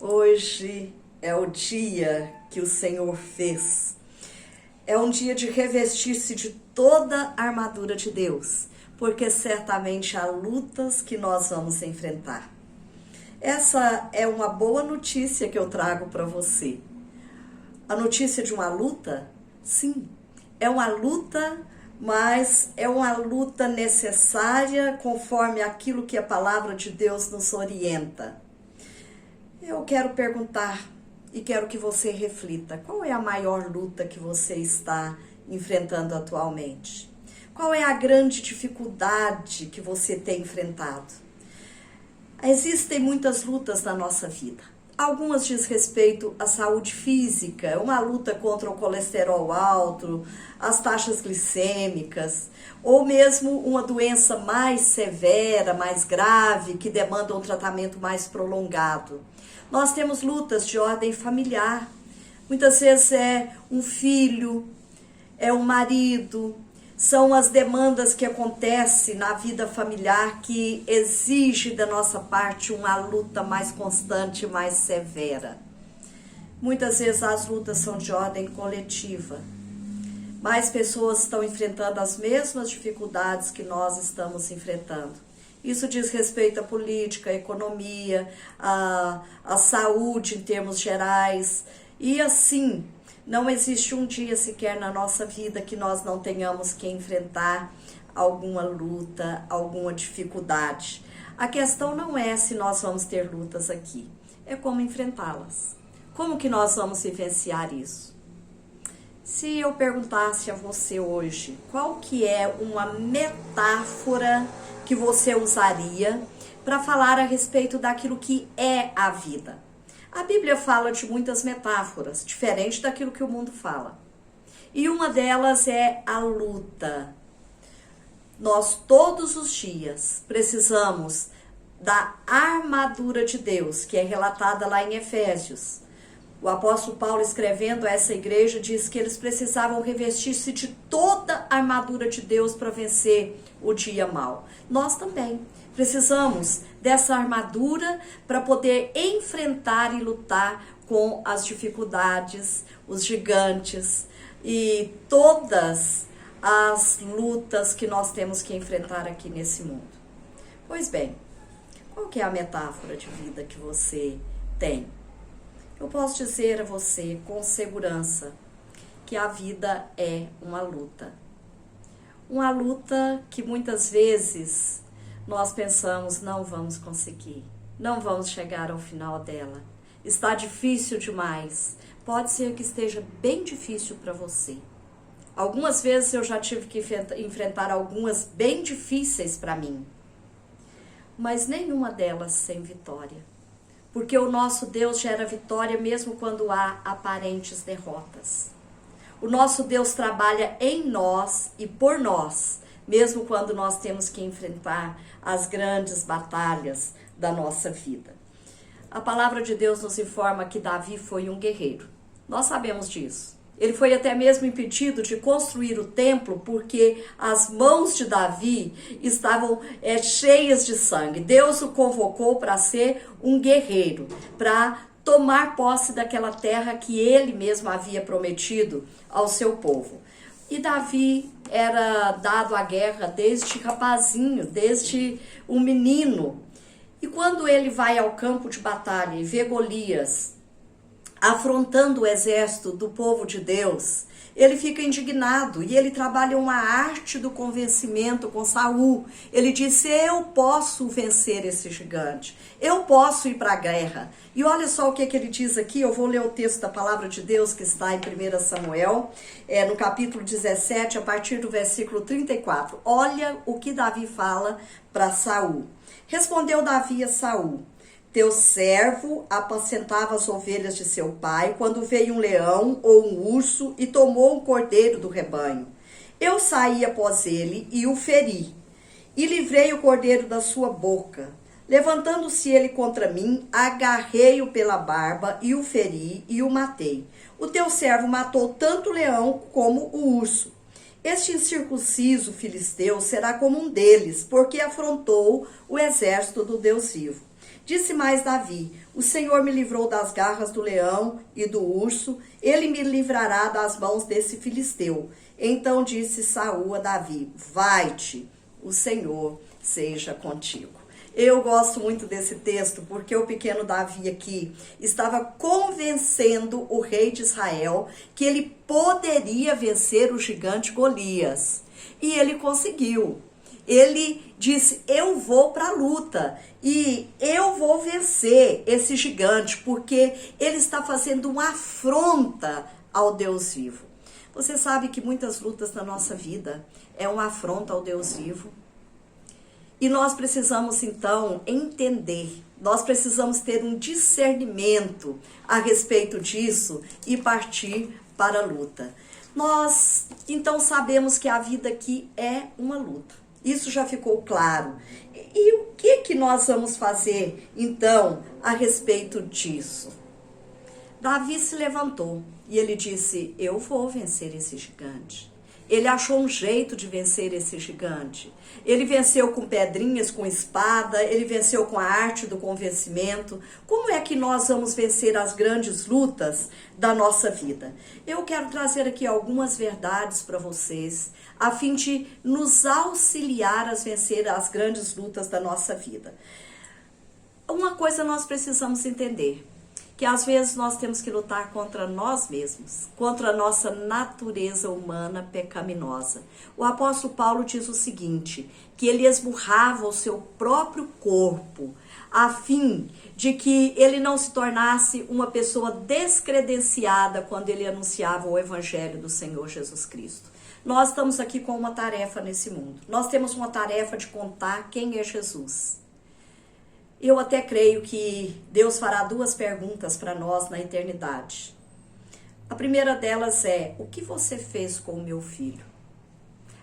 Hoje é o dia que o Senhor fez. É um dia de revestir-se de toda a armadura de Deus, porque certamente há lutas que nós vamos enfrentar. Essa é uma boa notícia que eu trago para você. A notícia de uma luta? Sim, é uma luta, mas é uma luta necessária conforme aquilo que a palavra de Deus nos orienta. Eu quero perguntar e quero que você reflita: qual é a maior luta que você está enfrentando atualmente? Qual é a grande dificuldade que você tem enfrentado? Existem muitas lutas na nossa vida. Algumas diz respeito à saúde física, uma luta contra o colesterol alto, as taxas glicêmicas, ou mesmo uma doença mais severa, mais grave, que demanda um tratamento mais prolongado. Nós temos lutas de ordem familiar. Muitas vezes é um filho, é um marido, são as demandas que acontecem na vida familiar que exige da nossa parte uma luta mais constante, mais severa. Muitas vezes as lutas são de ordem coletiva. Mais pessoas estão enfrentando as mesmas dificuldades que nós estamos enfrentando. Isso diz respeito à política, à economia, à saúde em termos gerais. E assim, não existe um dia sequer na nossa vida que nós não tenhamos que enfrentar alguma luta, alguma dificuldade. A questão não é se nós vamos ter lutas aqui, é como enfrentá-las. Como que nós vamos vivenciar isso? Se eu perguntasse a você hoje, qual que é uma metáfora que você usaria para falar a respeito daquilo que é a vida? A Bíblia fala de muitas metáforas, diferente daquilo que o mundo fala. E uma delas é a luta. Nós todos os dias precisamos da armadura de Deus, que é relatada lá em Efésios. O apóstolo Paulo, escrevendo a essa igreja, diz que eles precisavam revestir-se de toda a armadura de Deus para vencer o dia mau. Nós também precisamos dessa armadura para poder enfrentar e lutar com as dificuldades, os gigantes e todas as lutas que nós temos que enfrentar aqui nesse mundo. Pois bem, qual que é a metáfora de vida que você tem? Eu posso dizer a você com segurança que a vida é uma luta. Uma luta que muitas vezes nós pensamos, não vamos conseguir, não vamos chegar ao final dela. Está difícil demais. Pode ser que esteja bem difícil para você. Algumas vezes eu já tive que enfrentar algumas bem difíceis para mim, mas nenhuma delas sem vitória. Porque o nosso Deus gera vitória mesmo quando há aparentes derrotas. O nosso Deus trabalha em nós e por nós, mesmo quando nós temos que enfrentar as grandes batalhas da nossa vida. A palavra de Deus nos informa que Davi foi um guerreiro. Nós sabemos disso. Ele foi até mesmo impedido de construir o templo porque as mãos de Davi estavam cheias de sangue. Deus o convocou para ser um guerreiro, para tomar posse daquela terra que ele mesmo havia prometido ao seu povo. E Davi era dado à guerra desde rapazinho, desde um menino. E quando ele vai ao campo de batalha e vê Golias afrontando o exército do povo de Deus, ele fica indignado e ele trabalha uma arte do convencimento com Saul. Ele disse: eu posso vencer esse gigante, eu posso ir para a guerra. E olha só o que ele diz aqui, eu vou ler o texto da palavra de Deus que está em 1 Samuel, no capítulo 17, a partir do versículo 34. Olha o que Davi fala para Saul. Respondeu Davi a Saul: teu servo apacentava as ovelhas de seu pai, quando veio um leão ou um urso e tomou um cordeiro do rebanho. Eu saí após ele e o feri, e livrei o cordeiro da sua boca. Levantando-se ele contra mim, agarrei-o pela barba e o feri e o matei. O teu servo matou tanto o leão como o urso. Este incircunciso filisteu será como um deles, porque afrontou o exército do Deus vivo. Disse mais Davi: O Senhor me livrou das garras do leão e do urso, ele me livrará das mãos desse filisteu. Então disse Saul a Davi: vai-te, o Senhor seja contigo. Eu gosto muito desse texto porque o pequeno Davi aqui estava convencendo o rei de Israel que ele poderia vencer o gigante Golias. E ele conseguiu. Ele disse: eu vou para a luta e eu vou vencer esse gigante, porque ele está fazendo uma afronta ao Deus vivo. Você sabe que muitas lutas na nossa vida é uma afronta ao Deus vivo. E nós precisamos então entender, nós precisamos ter um discernimento a respeito disso e partir para a luta. Nós então sabemos que a vida aqui é uma luta. Isso já ficou claro. E o que nós vamos fazer então a respeito disso? Davi se levantou e ele disse: eu vou vencer esse gigante. Ele achou um jeito de vencer esse gigante. Ele venceu com pedrinhas, com espada, ele venceu com a arte do convencimento. Como é que nós vamos vencer as grandes lutas da nossa vida? Eu quero trazer aqui algumas verdades para vocês, a fim de nos auxiliar a vencer as grandes lutas da nossa vida. Uma coisa nós precisamos entender, que às vezes nós temos que lutar contra nós mesmos, contra a nossa natureza humana pecaminosa. O apóstolo Paulo diz o seguinte, que ele esmurrava o seu próprio corpo, a fim de que ele não se tornasse uma pessoa descredenciada quando ele anunciava o evangelho do Senhor Jesus Cristo. Nós estamos aqui com uma tarefa nesse mundo. Nós temos uma tarefa de contar quem é Jesus. Eu até creio que Deus fará duas perguntas para nós na eternidade. A primeira delas é: o que você fez com o meu filho?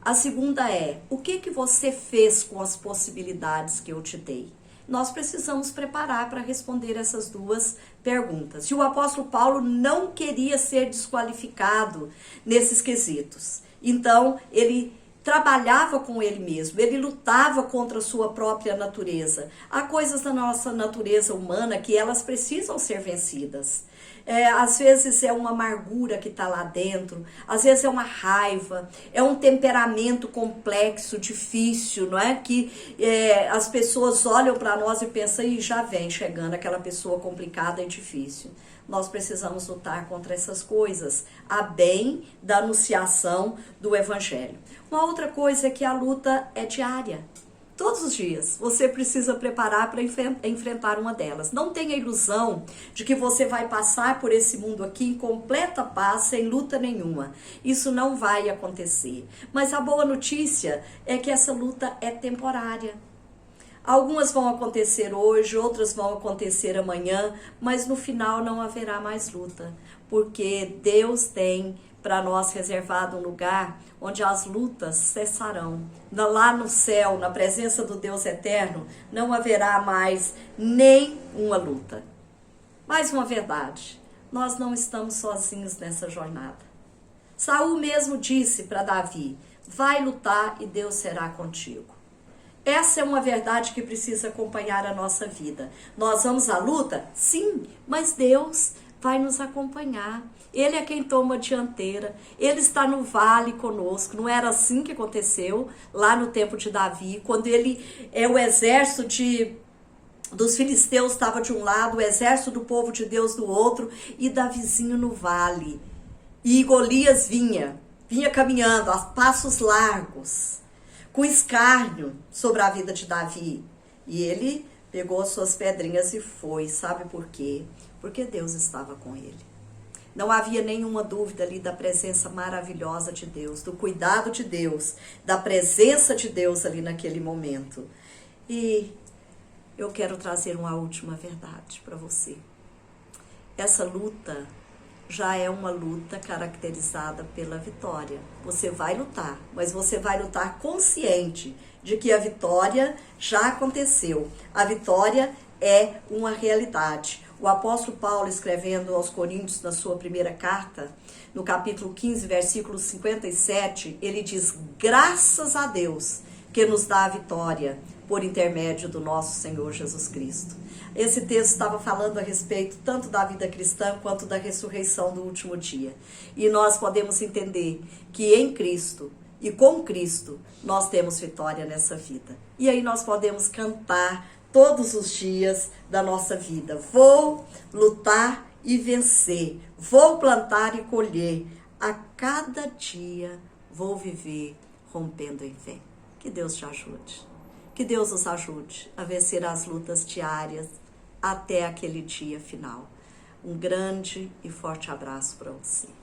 A segunda é: o que você fez com as possibilidades que eu te dei? Nós precisamos preparar para responder essas duas perguntas. E o apóstolo Paulo não queria ser desqualificado nesses quesitos. Então, ele trabalhava com ele mesmo, ele lutava contra a sua própria natureza. Há coisas da nossa natureza humana que elas precisam ser vencidas. Às vezes é uma amargura que está lá dentro, às vezes é uma raiva, é um temperamento complexo, difícil, não é? Que as pessoas olham para nós e pensam: e já vem chegando aquela pessoa complicada e difícil. Nós precisamos lutar contra essas coisas, a bem da anunciação do evangelho. Uma outra coisa é que a luta é diária. Todos os dias você precisa preparar para enfrentar uma delas. Não tenha ilusão de que você vai passar por esse mundo aqui em completa paz, sem luta nenhuma. Isso não vai acontecer. Mas a boa notícia é que essa luta é temporária. Algumas vão acontecer hoje, outras vão acontecer amanhã, mas no final não haverá mais luta, porque Deus tem para nós reservado um lugar onde as lutas cessarão. Lá no céu, na presença do Deus eterno, não haverá mais nenhuma luta. Mais uma verdade: nós não estamos sozinhos nessa jornada. Saul mesmo disse para Davi: vai lutar e Deus será contigo. Essa é uma verdade que precisa acompanhar a nossa vida. Nós vamos à luta? Sim, mas Deus vai nos acompanhar. Ele é quem toma a dianteira. Ele está no vale conosco. Não era assim que aconteceu lá no tempo de Davi, quando o exército dos filisteus estava de um lado, o exército do povo de Deus do outro, e Davizinho no vale. E Golias vinha caminhando a passos largos, com escárnio sobre a vida de Davi. E ele pegou as suas pedrinhas e foi. Sabe por quê? Porque Deus estava com ele. Não havia nenhuma dúvida ali da presença maravilhosa de Deus, do cuidado de Deus, da presença de Deus ali naquele momento. E eu quero trazer uma última verdade para você. Essa luta já é uma luta caracterizada pela vitória. Você vai lutar, mas você vai lutar consciente de que a vitória já aconteceu. A vitória é uma realidade. O apóstolo Paulo, escrevendo aos Coríntios na sua primeira carta, no capítulo 15, versículo 57, ele diz: graças a Deus que nos dá a vitória por intermédio do nosso Senhor Jesus Cristo. Esse texto estava falando a respeito tanto da vida cristã quanto da ressurreição do último dia. E nós podemos entender que em Cristo e com Cristo nós temos vitória nessa vida. E aí nós podemos cantar todos os dias da nossa vida. Vou lutar e vencer. Vou plantar e colher. A cada dia vou viver rompendo em fé. Que Deus te ajude. Que Deus nos ajude a vencer as lutas diárias até aquele dia final. Um grande e forte abraço para você.